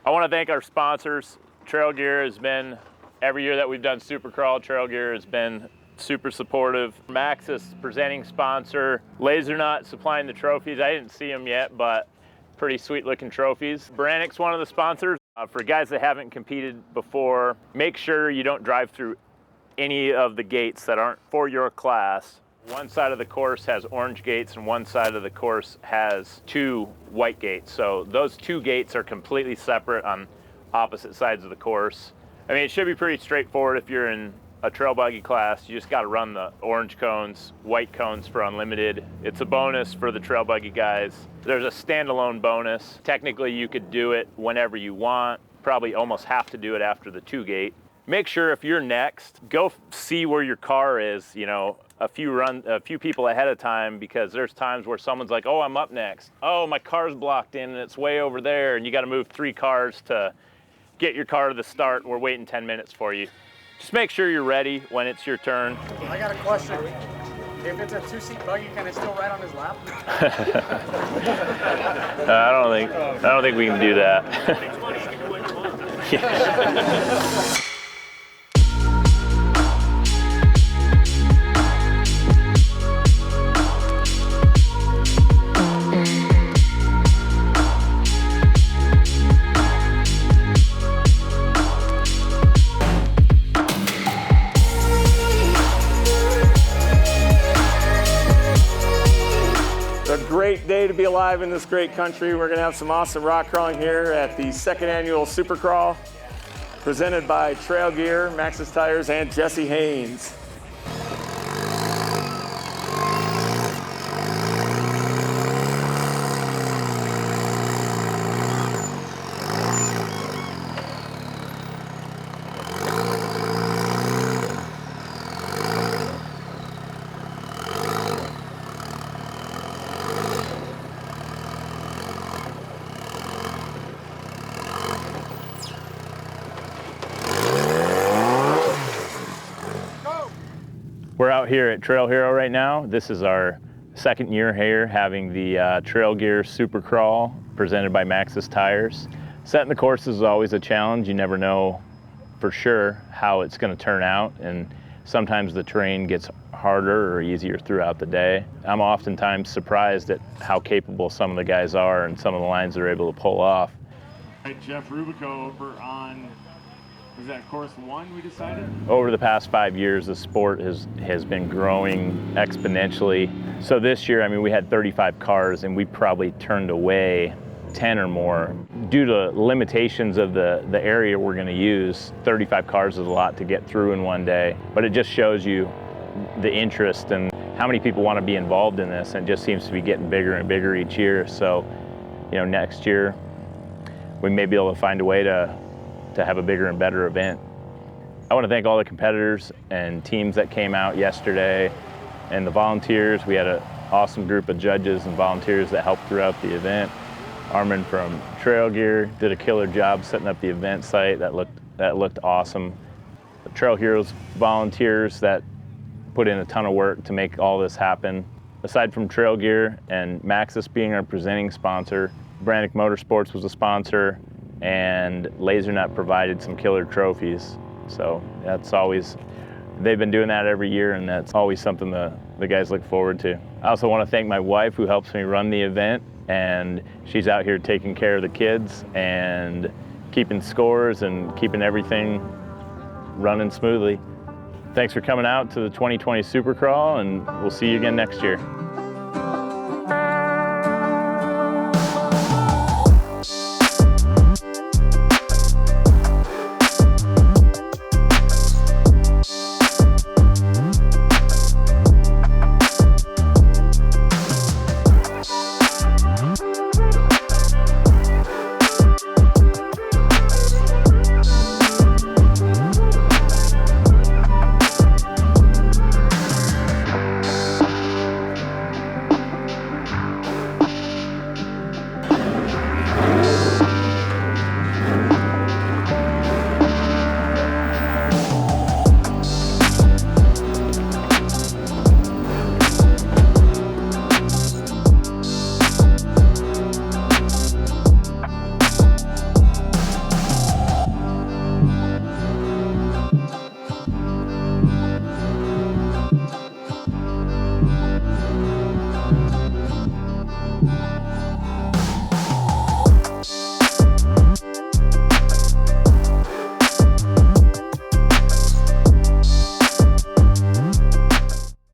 I want to thank our sponsors. Trailgear has been, every year that we've done Supercrawl, Trailgear has been super supportive. Maxxis, presenting sponsor. Laser Nut supplying the trophies. I didn't see them yet, but pretty sweet looking trophies. Brannick's one of the sponsors. For guys that haven't competed before, make sure you don't drive through any of the gates that aren't for your class. One side of the course has orange gates and one side of the course has 2 white gates. So those 2 gates are completely separate on opposite sides of the course. I mean, it should be pretty straightforward if you're in a trail buggy class. You just got to run the orange cones, white cones for unlimited. It's a bonus for the trail buggy guys. There's a standalone bonus. Technically, you could do it whenever you want. Probably almost have to do it after the 2 gate. Make sure if you're next, go see where your car is, you know, a few people ahead of time, because there's times where someone's like, oh, I'm up next. Oh, my car's blocked in and it's way over there, and you got to move 3 cars to get your car to the start. We're waiting 10 minutes for you. Just make sure you're ready when it's your turn. I got a question. If it's a 2-seat buggy, can it still ride on his lap? I don't think we can do that. Yeah. Great day to be alive in this great country. We're gonna have some awesome rock crawling here at the 2nd annual Supercrawl, presented by Trailgear, Maxxis Tires, and Jesse Haynes. We're out here at Trail Hero right now. This is our 2nd year here having the Trailgear Supercrawl presented by Maxxis Tires. Setting the courses is always a challenge. You never know for sure how it's going to turn out, and sometimes the terrain gets harder or easier throughout the day. I'm oftentimes surprised at how capable some of the guys are and some of the lines they're able to pull off. Right, Jeff Rubico over on, is that course 1 we decided? Over the past 5 years, the sport has been growing exponentially. So this year, I mean, we had 35 cars and we probably turned away 10 or more. Due to limitations of the area we're gonna use, 35 cars is a lot to get through in one day, but it just shows you the interest and how many people wanna be involved in this, and it just seems to be getting bigger and bigger each year. So, you know, next year, we may be able to find a way to have a bigger and better event. I want to thank all the competitors and teams that came out yesterday, and the volunteers. We had an awesome group of judges and volunteers that helped throughout the event. Armin from Trailgear did a killer job setting up the event site. That looked awesome. The Trail Heroes volunteers that put in a ton of work to make all this happen. Aside from Trailgear and Maxxis being our presenting sponsor, Brannick Motorsports was a sponsor, and Laser Nut provided some killer trophies. So that's always, they've been doing that every year, and that's always something the guys look forward to. I also want to thank my wife, who helps me run the event, and she's out here taking care of the kids and keeping scores and keeping everything running smoothly. Thanks for coming out to the 2020 Supercrawl, and we'll see you again next year.